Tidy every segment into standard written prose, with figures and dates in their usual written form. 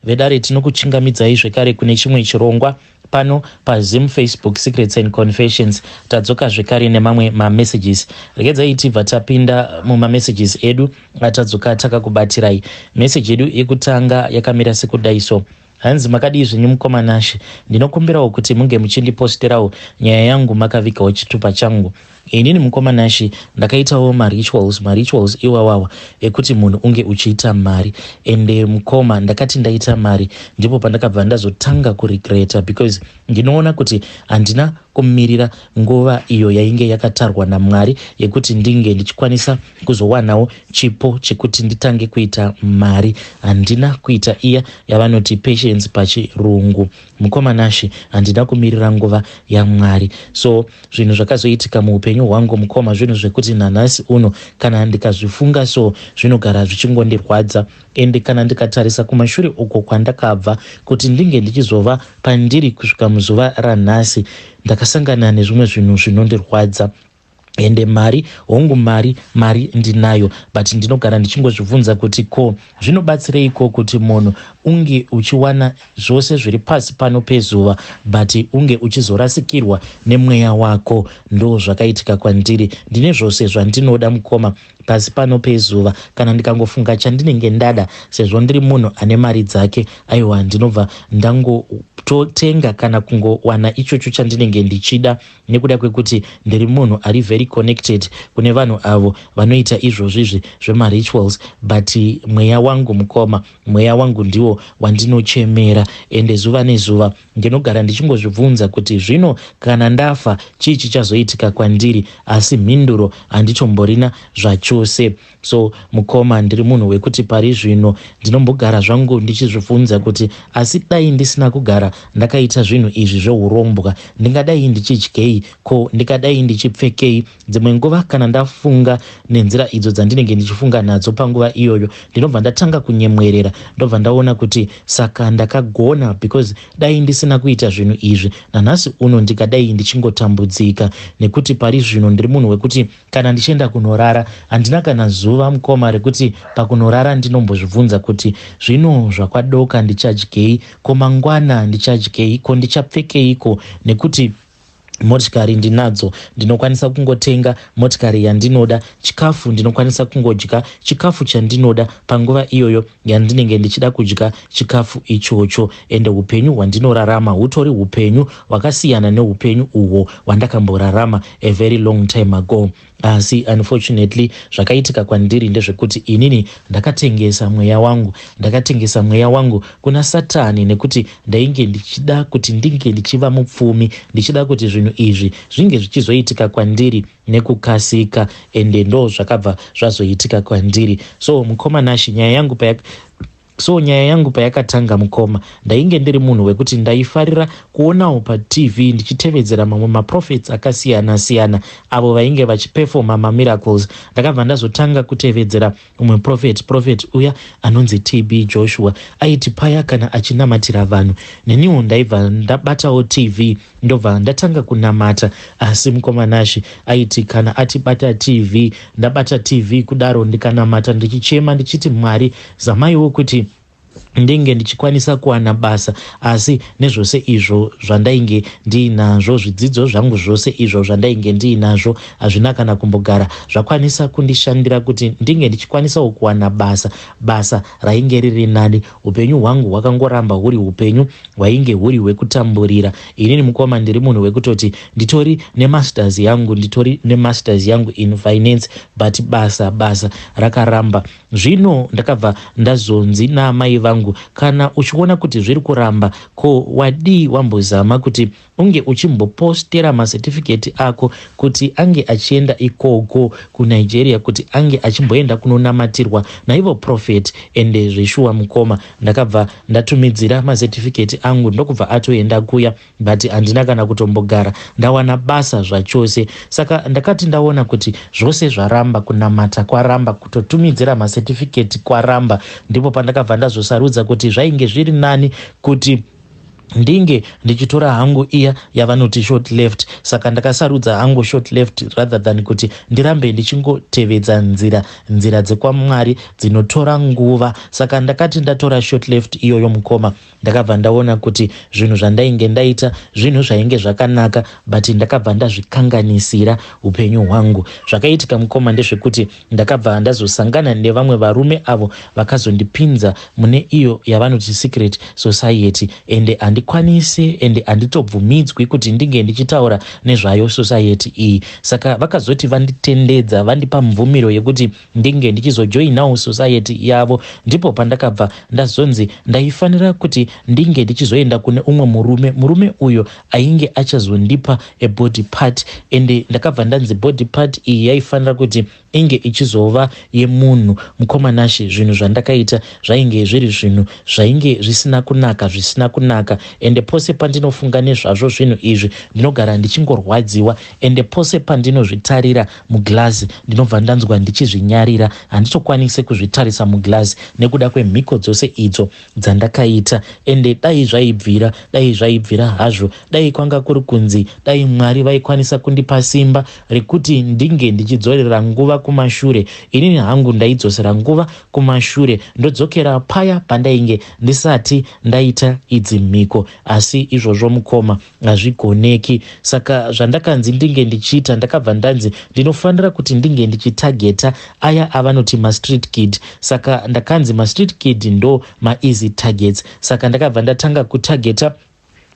vedare tinokuchingamidzai zvekare kune chimwe chirongwa pano paZim Facebook Secrets and Confessions. Tadzoka zvekare nemamwe mamessages. Regedzai tibva tapinda mumamessages edu atadzoka takakubatirai. Message edu yekutanga yakamira sekudai so: hanzi makadii zvenyu mukomanashi, ndinokumbirawo kuti munge muchindiposterawo nyaya yangu makavikawo chitupa changu. Inini mukomanashi ndakaitawo marituals iwawawa ekuti munhu unge uchiita mari, ende mukoma ndakati ndaita mari ndipo pandakabva ndazotanga kuregreta because ndinoona kuti handina kumirira nguva iyo yainge yakatarwa naMwari yekuti ndinge ndichikwanisa kuzowanawo chipo chekuti nditange kuita mari. Handina kuita iya yavanoti patience pachirungu. Mukomanashi handina kumirira nguva yaMwari. So zvinhu zvakazoitika muupenyu hwangu mukoma zvinhu zvekuti nanhasi uno kana ndikazvifunga so zvinogara zvichingondirwadza. Ende kana ndikatarisa kumashure uko kwandakabva kuti ndinge ndichizova pandiri kusvika muzuva ranhasi, ndakasangana nezvimwe zvinhu zvinondirwadza. Ende mari hongu mari ndinayo, but ndinogara ndichingozvibvunza kuti ko zvinobatsireiko kuti munhu unge uchiwana zvose zviri pasi pano pezuva but unge uchizorasikirwa nemweya wako. Ndo zvakaitika kwandiri. Ndine zvose zvandinoda mukoma pasi pano pezuva. Kana ndikangofunga chandinenge ndada, sezvo ndiri munhu ane mari dzake, aiwa ndinobva ndangotenga kana kungowana ichocho chandinenge ndichida, nekuda kwekuti ndiri munhu ari very connected kune vanhu avo vanoita izvozvizvi zvemarituals. But mweya wangu mukoma, mweya wangu ndiwo wandinochemera. Ende zuva nezuva ndinogara ndichingozvibvunza kuti zvino kana ndafa chii chichazoitika kwandiri, asi mhinduro handitomborina zvachose. So mukoma ndiri munhu wekuti pari zvino ndinombogara zvangu ndichizvibvunza kuti asi dai ndisina kugara ndakaita zvinhu izvi zveurombwa, ndingadai ndichidyei, ko ndingadai ndichipfekei. Dzimwe nguva kana ndafunga nenzira idzo dzandinenge ndichifunga nadzo panguva iyoyo, ndinobva ndatanga kunyemwerera, ndobva ndaona kuti saka ndakagona because dai ndisina kuita zvinhu izvi nanhasi uno ndingadai ndichingotambudzika. Nekuti pari zvino ndiri munhu wekuti kana ndichienda kunorara handina kana zuva mukoma rekuti pakunorara ndinombozvibvunza kuti zvino zvakwadoka ndichadyei, ko mangwana ndichadyei, ko ndichapfekeiko. Nekuti motikari ndinadzo, ndinokwanisa kungotenga motikari yandinoda. Chikafu ndinokwanisa kungodya chikafu chandinoda panguva iyoyo yandinenge ndichida kudya chikafu ichocho. Ende upenyu hwandinorarama hutori upenyu hwakasiyana neupenyu uhwo hwandakamborarama a very long time ago. Asi unfortunately zvakaitika kwandiri ndezvekuti inini ndakatengesa mweya wangu kuna Satani, nekuti ndainge ndichida kuti ndinge ndichiva mupfumi, ndichida kuti zvinhu izvi zvinge zvichizoitika kwandiri nekukasika. Ende ndo zvakabva zvazoitika kwandiri. So mukomanashi, nyaya yangu payakatanga mukoma, ndainge ndiri munhu wekuti ndaifarira kuonawo paTV ndichitevedzera mamwe maprofits akasiyana siyana avo vainge vachipefoma mamiracles. Ndakabva ndazotanga kutevedzera umwe prophet uya anonzi TB Joshua. Aiti paya kana achinamatira vanhu, neniwo ndaibva ndabatawo TV ndobva ndatanga kunamata. Asi mukomanashi aiti kana atibata TV, ndabata TV kudaro ndikanamata ndichichema ndichiti Mwari zamaiwo kuti ndinge ndichikwanisa kuwana basa. Asi nezvose izvo zvandainge ndiinazvo, zvidzidzo zvangu zvose izvo zvandainge ndiinazvo, hazvina kana kumbogara zvakwanisa kundishandira kuti ndinge ndichikwanisawo kuwana basa rainge riri nani. Upenyu hwangu hwakangoramba huri upenyu hwainge huri hwekutamburira. Inini mukoma ndiri munhu wekutoti nditori nemasters yangu in finance, but basa rakaramba. Zvino ndakabva ndazonzi naamai vangu, kana uchiona kuti zviri kuramba, ko wadii wambozama kuti unge uchimbopostera masertificate ako kuti ange achienda ikoko kuNigeria, kuti ange achimboenda kunonamatirwa naivo prophet. Ende zveshuwa mukoma ndakabva ndatumidzira masertificate angu ndokubva atoenda kuya, but handina kana kutombogara ndawana basa zvachose. Saka ndakati ndaona kuti zvose zvaramba, kunamata kwaramba, kutotumidzira masertificate kwaramba, ndipo pandakabva ndazosarudza kuti zvainge zviri nani kuti ndinge ndichitora hangu iya yavanoti short left. Saka ndakasarudza hangu short left rather than kuti ndirambe ndichingotevedza nzira dzekwamwari dzinotora nguva. Saka ndakati ndatora short left iyoyo mukoma, ndakabva ndaona kuti zvinhu zvandainge ndaita zvinhu zvainge zvakanaka, but ndakabva ndazvikanganisira upenyu hwangu. Zvakaitika mukoma ndezvekuti ndakabva ndazosangana nevamwe varume avo vakazondipinza mune iyo yavanoti secret society, ende handikwanisi ende handitobvumidzwi kuti ndinge ndichitaura nezvayo society iyi. Saka vakazoti vanditendedza, vandipa mvumiro yekuti ndinge ndichizojoinawo society yavo. Ndipo pandakabva ndazonzi ndaifanira kuti ndinge ndichizoenda kune umwe murume uyo ainge achazondipa a body part, ende ndakabva ndanzi body part iyi yaifanira kuti inge ichizova yemunhu. Mukomanashi, zvinhu zvandakaita zvainge zviri zvinhu zvainge zvisina kunaka, ende pose pandinofunga nezvazvo zvinhu izvi ndinogara ndichingorwadziwa, ende pose pandinozvitarira muglazi ndinobva ndanzwa ndichizvinyarira. Handitokwanisi kuzvitarisa muglazi nekuda kwemhiko dzose idzo dzandakaita. Ende dai zvaibvira hazvo, dai kwanga kuri kunzi dai Mwari vaikwanisa kundipa simba rekuti ndinge ndichidzorera nguva kumashure, inini hangu ndaidzosera nguva kumashure ndodzokera paya pandainge ndisati ndaita idzi mhiko. Asi izvozvo mukoma hazvigoneki. Saka zvandakanzi ndinge ndichiita, ndakabva ndanzi ndinofanira kuti ndinge ndichitageta aya avanoti mastreet kid. Saka ndakanzi mastreet kid ndo maeasy targets. Saka ndakabva ndatanga kutageta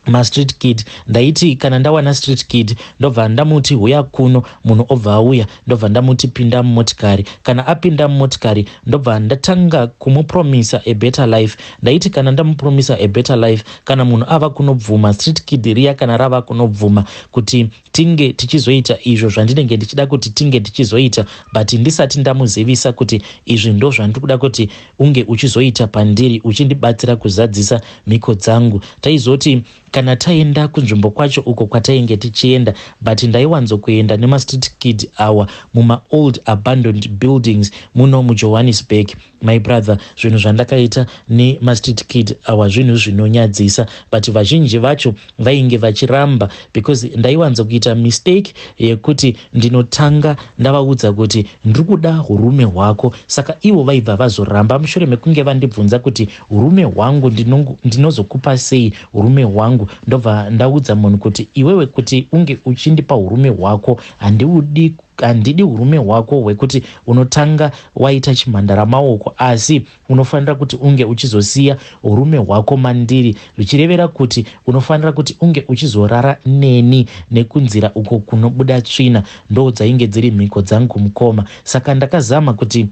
mastreet kid. Ndaiti kana ndawana street kid ndobva ndamuti huya kuno, munhu obva auya, ndobva ndamuti pinda mumotikari. Kana apinda mumotikari ndobva ndatanga kumupromisa a better life. Ndaiti kana ndamupromisa a better life, kana munhu ava kunobvuma, street kid riya kana rava kunobvuma kuti tinge tichizoita izvo zvandinenge ndichida kuti tinge tichizoita, but ndisati ndamuzivisa kuti izvi ndo zvandiri kuda kuti unge uchizoita pandiri, uchindibatsira kuzadzisa mhiko dzangu. Taizoti kana taenda kunzvimbo kwacho uko kwatainge tichienda, but ndaiwanzokuenda nemastreet kid awa muma old abandoned buildings muno muJohannesburg. My brother, zvinhu zvandakaita nemastreet kid awa zvinhu zvinonyadzisa, but vazhinji vacho vainge vachiramba because ndaiwanzokuita mistake yekuti ndinotanga ndavaudza kuti ndiri kuda hurume hwako. Saka ivo vaibva vazoramba mushure mekunge vandibvunza kuti hurume hwangu ndinozokupa sei hurume hwangu. Ndobva ndaudza munhu kuti iwewe kuti unge uchindipa hurume hwako handidi hurume hwako hwekuti unotanga waita chimhandara maoko, asi unofanira kuti unge uchizosiya hurume hwako mandiri, zvichirevera kuti unofanira kuti unge uchizorara neni nekunzira uko kunobuda tsvina. Ndo dzainge dziri mhiko dzangu mukoma. Saka ndakazama kuti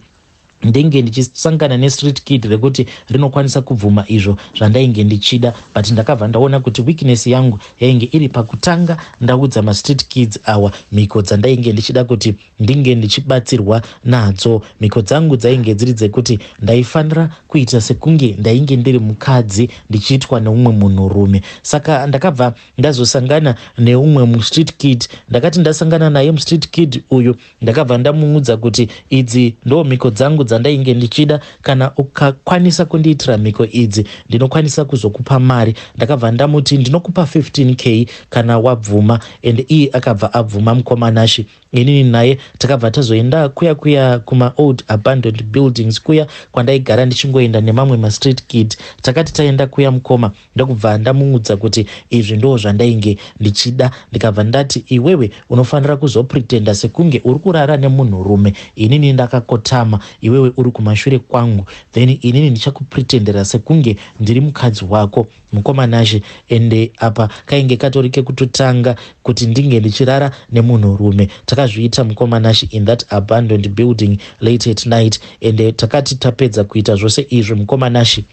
ndinge ndichisangana nestreet kid rekuti rinokwanisa kubvuma izvo zvandainge ndichida, but ndakabva ndaona kuti weakness yangu yainge iri pakutanga ndaudza mastreet kids awa mhiko dzandainge ndichida kuti ndinge ndichibatsirwa nadzo. Mhiko dzangu dzainge dziri dzekuti ndaifanira kuita sekunge ndainge ndiri mukadzi ndichiitwa neumwe munhurume. Saka ndakabva ndazosangana neumwe mustreet kid. Ndakati ndasangana naye mustreet kid uyu, ndakabva ndamuudza kuti idzi ndo mhiko dzangu dzandainge ndichida, kana ukakwanisa kundiitira mhiko idzi ndinokwanisa kuzokupa mari. Ndakabva ndamuti ndinokupa 15k kana wabvuma, and iye akabva abvuma mukomanashi. Inini naye takabva tazoenda kuya kuma old abandoned buildings kuya kwandaigara ndichingoenda nemamwe mastreet kid. Takati taenda kuya mukoma, ndakubva ndamuudza kuti izvi ndo zvandainge ndichida. Ndikabva ndati iwewe unofanira kuzopretenda sekunge uri kurara nemunhurume, inini ndakakotama, iwewe uri kumashure kwangu, then inini ndichakupretendera sekunge ndiri mukadzi wako mukomanashi. Ende apa kainge katorike kutotanga kuti ndinge ndichirara nemunhurume. Takazviita mukomanashi in that abandoned building late at night, ende takati tapedza kuita zvose izvi mukomanashi,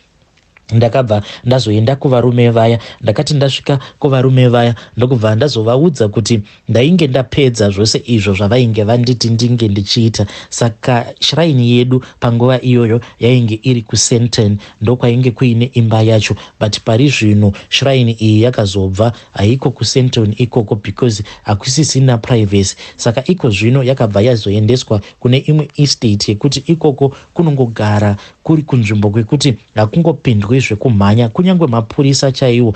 ndakabva ndazoenda kuvarume vaya. Ndakati ndasvika kuvarume vaya ndokubva ndazovaudza kuti ndainge ndapedza zvose izvo zvavainge vanditi ndinge ndichiita. Saka shrine yedu panguva iyoyo yainge iri kuSenton, ndokwainge kuine imba yacho, but pari zvino shrine iyi yakazobva haiko kuSenton ikoko because hakusisina privacy. Saka iko zvino yakabva yazoendeswa kune imwe estate yekuti ikoko kunongogara kuri kunzvimbo kwekuti hakungopindwe zvekumhanya, kunyangwe mapurisa chaiwo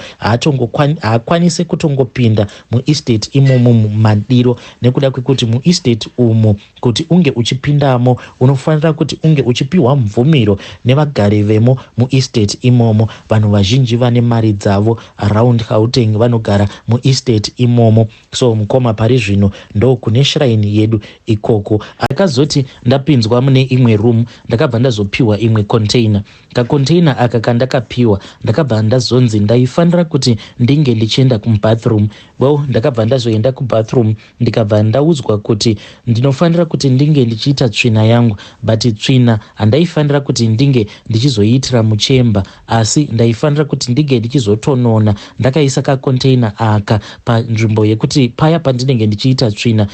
haakwanise kutongopinda muestate imomo mumadiro, nekuda kwekuti muestate umo kuti unge uchipindamo unofanira kuti unge uchipiwa mvumiro nevagari vemo muestate imomo. Vanhu vazhinji vane mari dzavo around Gauteng vanogara muestate imomo. So mukoma pari zvino ndo kune shrine yedu ikoko. Akazoti ndapinzwa mune imwe room ndakabva ndazopiwa imwe container. Kacontainer aka kandakapiwa ndakabva ndazonzi ndaifanira kuti ndinge ndichienda kubathroom. Well, ndakabva ndazoenda kubathroom ndikabva ndaudzwa kuti ndinofanira kuti ndinge ndichiita tsvina yangu, but tsvina handaifanira kuti ndinge ndichizoitira muchemba, asi ndaifanira kuti ndinge ndichizotonona ndakaisa kacontainer aka panzvimbo yekuti paya pandinenge ndichiita tsvina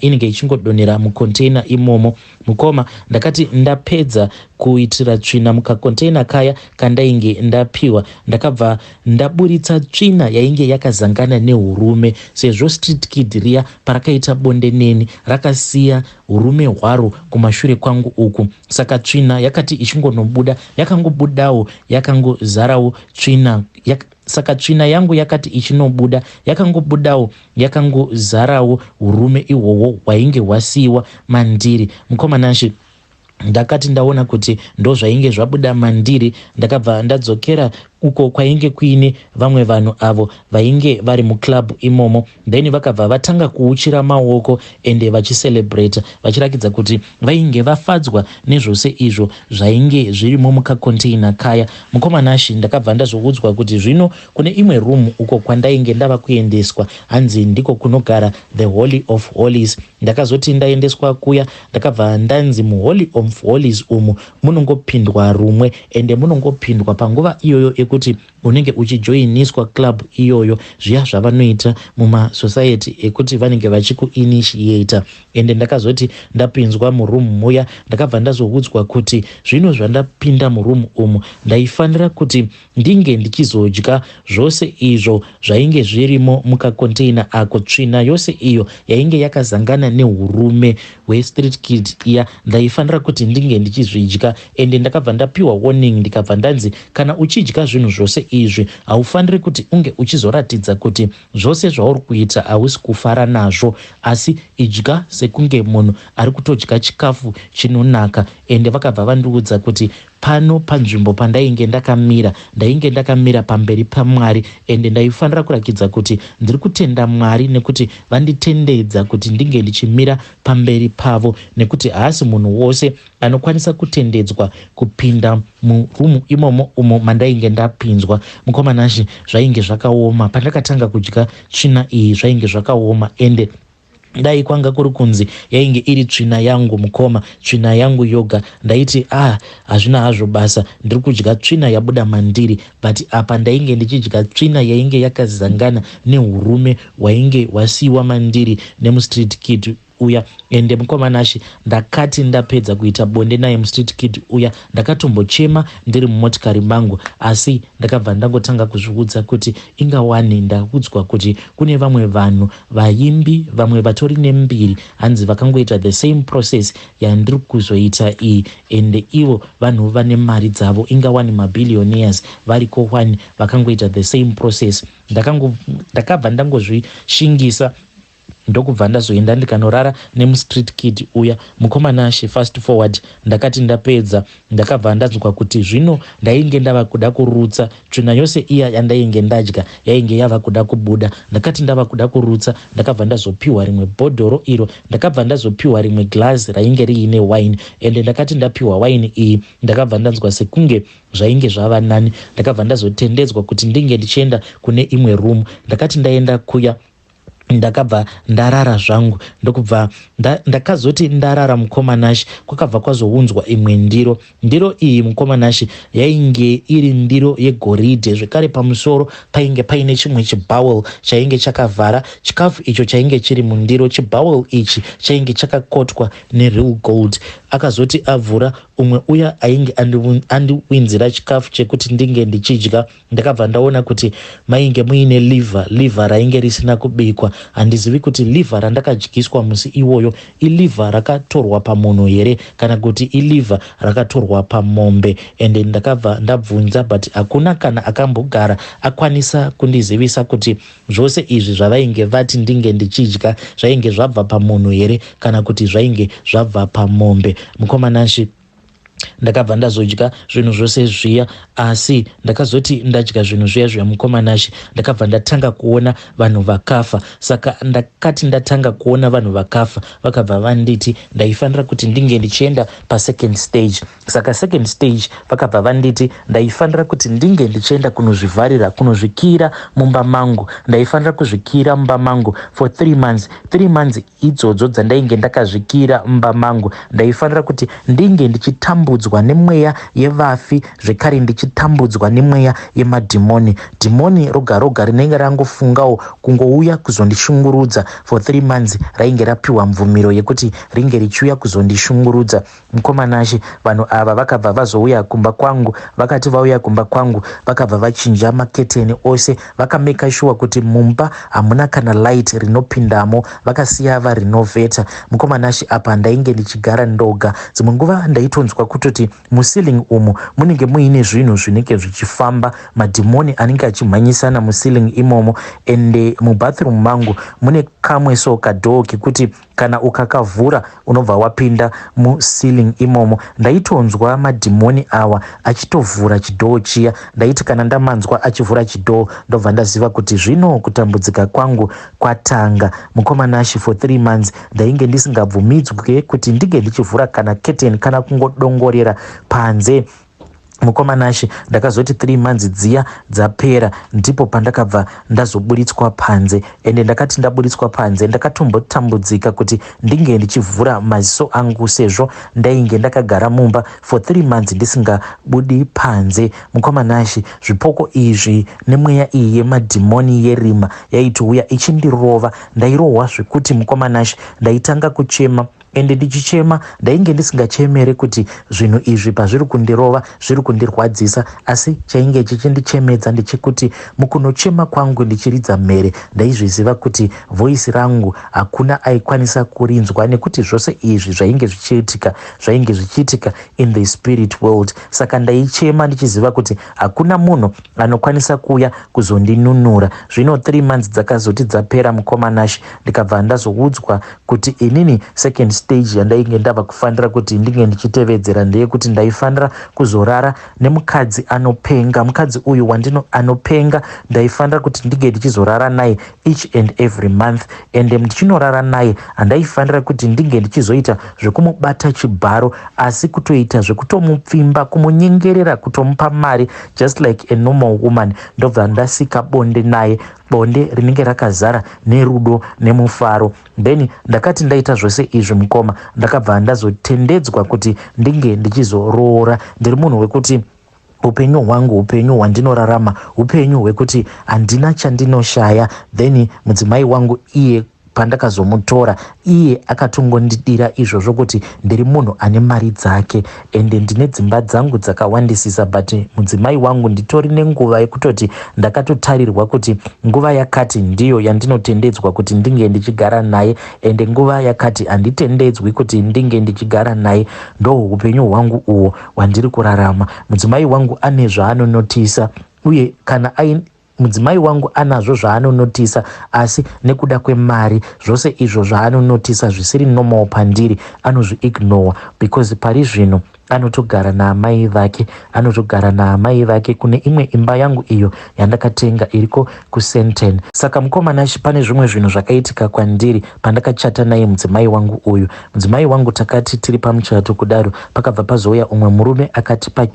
inenge ichingodonhera mucontainer imomo. Mukoma ndakati ndapedza kuitira tsvina mukacontainer kaya kandainge ndapiwa, ndakabva ndaburitsa tsvina yainge yakazangana nehurume, sezvo street kid riya parakaita bonde neni rakasiya hurume hwaro kumashure kwangu uku. Saka tsvina yakati ichingonobuda yakangobudawo yakangozarawo tsvina saka tsvina yangu yakati ichinobuda yakangobudawo yakangozarawo hurume ihwohwo hwainge hwasiyiwa mandiri. Mukoma nashi ndakati ndaona kuti ndo zvainge zvabuda mandiri, ndakabva ndadzokera uko kwainge kuine vamwe vanhu avo vainge vari muclub imomo. Then vakabva vatanga kuuchira maoko ende vachicelebrate vachirakidza kuti vainge vafadzwa nezvose izvo zvainge zvirimo mukacontainer kaya. Mukoma nashi ndakabva ndazoudzwa kuti zvino kune imwe room uko kwandainge ndava kuendeswa hanzi ndiko kunogara the Holy of Holies. Ndakazoti ndaendeswa kuya ndakabva ndanzi muHoly of Holies umu munongopindwa rumwe ende munongopindwa panguva iyoyo kuti unenge uchijoiniswa club iyoyo, zviya zvavanoita mumasociety ekuti vanenge vachikuinitiata. Ende ndakazoti ndapinzwa muroom muya ndakabva ndazoudzwa kuti zvino zvandapinda muroom umu ndaifanira kuti ndinge ndichizodya zvose izvo zvainge zvirimo mukacontainer ako. Tsvina yose iyo yainge yakazangana nehurume hwestreet kid iya ndaifanira kuti ndinge ndichizvidya. Ende ndakabva ndapiwa warning ndikabva ndanzi kana uchidya zvinhu zvose izvi haufaniri kuti unge uchizoratidza kuti zvose zvauri kuita hausi kufara nazvo, asi idya sekunge munhu ari kutodya chikafu chinonaka. Ende vakabva vandiudza kuti pano panzvimbo pandainge ndakamira pamberi paMwari, ende ndaifanira kurakidza kuti ndiri kutenda Mwari nekuti vanditendedza kuti ndinge ndichimira pamberi pavo, nekuti haasi munhu wose anokwanisa kutendedzwa kupinda murumu imomo umo mandainge ndapinzwa. Mukoma nashi zvainge zvakaoma pandakatanga kudya tsvina iyi, zvainge zvakaoma. Ende dai kwanga kuri kunzi yainge iri tsvina yangu mukoma, tsvina yangu yoga, ndaiti hazvina hazvo basa ndiri kudya tsvina yabuda mandiri, but apa ndainge ndichidya tsvina yainge yakazangana nehurume hwainge hwasiyiwa mandiri nemustreet kid uya. Ende mukoma nashi ndakati ndapedza kuita bonde naye mustreet kid uya ndakatombochema ndiri mumotikari mangu, asi ndakabva ndangotanga kuzviudza kuti ingawani ndaudzwa kuti kune vamwe vanhu vaimbi vamwe vatori nembiri hanzi vakangoita the same process yandiri kuzoita iyi, ende ivo vanhu vane mari dzavo ingawani mabillionaires variko wani vakangoita the same process. Ndakabva ndangozvishingisa ndokubva ndazoenda ndikanorara nemustreet kid uya. Mukoma nashi fast forward ndakati ndapedza ndakabva ndanzwa kuti zvino ndainge ndava kuda kurutsa tsvina yose iya yandainge ndadya yainge yava kuda kubuda. Ndakati ndava kuda kurutsa ndakabva ndazopiwa rimwe bhodhoro iro, ndakabva ndazopiwa rimwe glass rainge riine wine. Ende ndakati ndapiwa wine iyi ndakabva ndanzwa sekunge zvainge zvava nani. Ndakabva ndazotendedzwa kuti ndinge ndichienda kune imwe room. Ndakati ndaenda kuya ndakabva ndarara zvangu, ndokubva ndakazoti ndarara mukoma nashi kwakabva kwazounzwa imwe ndiro iyi mukoma nashi yainge iri ndiro yegoridhe, zvekare pamusoro painge paine chimwe chibowel chainge chakavhara chikafu icho chainge chiri mundiro. Chibowel ichi chainge chakakotwa nereal gold. Akazoti avhura umwe uya ainge andiwinzira chikafu chekuti ndinge ndichidya. Ndakabva ndaona kuti mainge muine liver rainge risina kubikwa. handizivi kuti livha randakadyiswa musi iwoyo ilivha rakatorwa pamunhu here kana kuti ilivha rakatorwa pamombe. Ende ndakabva ndabvunza but hakuna kana akambogara akwanisa kundizivisa kuti zvose izvi zvavainge vati ndinge ndichidya zvainge zvabva pamunhu here kana kuti zvainge zvabva pamombe. Mukomanashi ndakabva ndazodya zvinhu zvose zviya, asi ndakazoti ndadya zvinhu zviya mukomanashi ndakabva ndatanga kuona vanhu vakafa. Saka ndakati ndatanga kuona vanhu vakafa vakabva vanditi ndaifanira kuti ndinge ndichienda pasecond stage. Saka second stage vakabva vanditi ndaifanira kuti ndinge ndichienda kunozvivharira, kunozvikira mumba mangu. Ndaifanira kuzvikira mumba mangu for 3 months. 3 months idzodzo dzandainge ndakazvikira mumba mangu ndaifanira kuti ndinge ndichitambudzwa nemweya yevafi, zvekare ndichitambudzwa nemweya yemadhimoni. Dhimoni roga roga rinenge rangofungawo kungouya kuzondishungurudza for 3 months rainge rapiwa mvumiro yekuti ringe richiuya kuzondishungurudza. Mukomanashi vanhu ava vakabva vazouya kumba kwangu, vakati vauya kumba kwangu vakabva vachinja maketeni ose, vakameka sure kuti mumba hamuna kana light rinopindamo, vakasiya varinovheta. Mukomanashi apa ndainge ndichigara ndoga. Dzimwe nguva ndaitonzwa kutoti musiling umu munenge muine zvinhu zvinenge zvichifamba, madhimoni anenge achimhanyisana musiling imomo. Ende mubathroom mangu mune kamwe so kadhoo kekuti kana ukakavhura unobva wapinda musiling imomo. Ndaitonzwa madhimoni awa achitovhura chidhoo chiya. Ndaiti kana ndamanzwa achivhura chidhoo ndobva ndaziva kuti zvino kutambudzika kwangu kwatanga. Mukomanashi for 3 months ndainge ndisingabvumidzwe kuti ndige ndichivhura kana curtain kana kungodongorera panze. Mukomanashi ndakazoti 3 months dziya dzapera ndipo pandakabva ndazoburitswa panze. Ende ndakati ndaburitswa panze ndakatombotambudzika kuti ndinge ndichivhura maziso angu sezvo ndainge ndakagara mumba for 3 months ndisingabudi panze. Mukomanashi zvipoko izvi nemweya iyi yemadhimoni yerima yaitouya ichindirova. Ndairohwa zvekuti mukomanashi ndaitanga kuchema. Ende ndichichema ndainge ndisingachemere kuti zvinhu izvi pazviri kundirova zviri kundirwadzisa, asi chainge chichindichemedza ndechekuti mukunochema kwangu ndichiridza mhere ndaizviziva kuti voisi rangu hakuna aikwanisa kurinzwa, nekuti zvose izvi zvainge zvichiitika in the spirit world. Saka ndaichema ndichiziva kuti hakuna munhu anokwanisa kuuya kuzondinunura. Zvino 3 months dzakazoti dzapera mukomanashi ndikabva ndazoudzwa kuti inini second stage yandainge ndava kufanira kuti ndinge ndichitevedzera ndeyekuti ndaifanira kuzorara nemukadzi anopenga. Mukadzi uyu anopenga ndaifanira kuti ndinge ndichizorara naye each and every month. Ende ndichinorara naye handaifanira kuti ndinge ndichizoita zvekumubata chibharo, asi kutoita zvekutomupfimba, kumunyengerera, kutomupa mari just like a normal woman. Ndobva ndasika bonde naye, bonde rinenge rakazara nerudo nemufaro. Then ndakati ndaita zvose izvi mukoma ndakabva ndazotendedzwa kuti ndinge ndichizoroora. Ndiri munhu wekuti upenyu hwangu, upenyu hwandinorarama, upenyu hwekuti handina chandinoshaya. Then mudzimai wangu iye pandakazomutora iye akatongondidira izvozvo kuti ndiri munhu ane mari dzake ende ndine dzimba dzangu dzakawandisisa, but mudzimai wangu nditori nenguva yekutoti ndakatotarirwa kuti nguva yakati ndiyo yandinotendedzwa kuti ndinge ndichigara naye, ende nguva yakati handitendedzwi kuti ndinge ndichigara naye. Ndo upenyu hwangu uwo hwandiri kurarama. Mudzimai wangu ane zvaanonotisa, uye kana mudzimai wangu anazvo zvaanonotisa, asi nekuda kwemari zvose izvo zvaanonotisa zvisiri normal pandiri anozviignore, because pari zvino anotogara naamai vake kune imwe imba yangu iyo yandakatenga iriko kuSenten. Saka mukomanashi pane zvimwe zvinhu zvakaitika kwandiri pandakachata naye mudzimai wangu uyu. Mudzimai wangu takati tiri pamuchato kudaro, pakabva pazouya umwe murume akatipa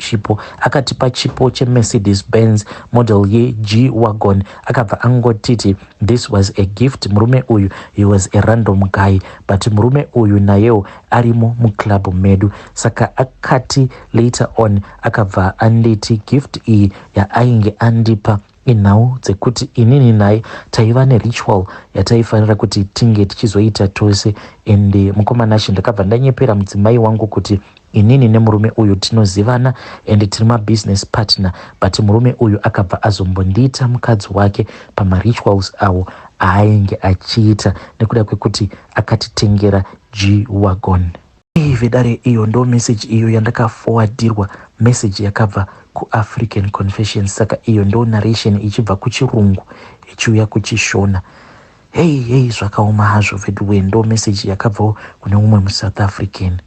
chipo cheMercedes Benz model yeG wagon. Akabva angotiti this was a gift. Murume uyu he was a random guy, but murume uyu nayewo arimo muclub medu. Saka akati later on akabva anditi gift iyi yaainge andipa inhau dzekuti inini naye taiva neritual yataifanira kuti tinge tichizoita tose. Ende mukomanashi ndakabva ndanyepera mudzimai wangu kuti inini nemurume uyu tinozivana ende tiri mabusiness partner, but murume uyu akabva azombondiita mukadzi wake pamarituals awo ainge achiita nekuda kwekuti akatitengera G-Wagon. Vedare iyo ndo message iyo yandakaforwardirwa, message yakabva kuAfrican Confession. Saka iyo ndo narration ichibva kuchirungu ichiuya kuchishona. Hey, zvakaoma hazvo vedu, ndo message yakabvawo kune umwe muSouth African.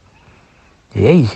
Hey.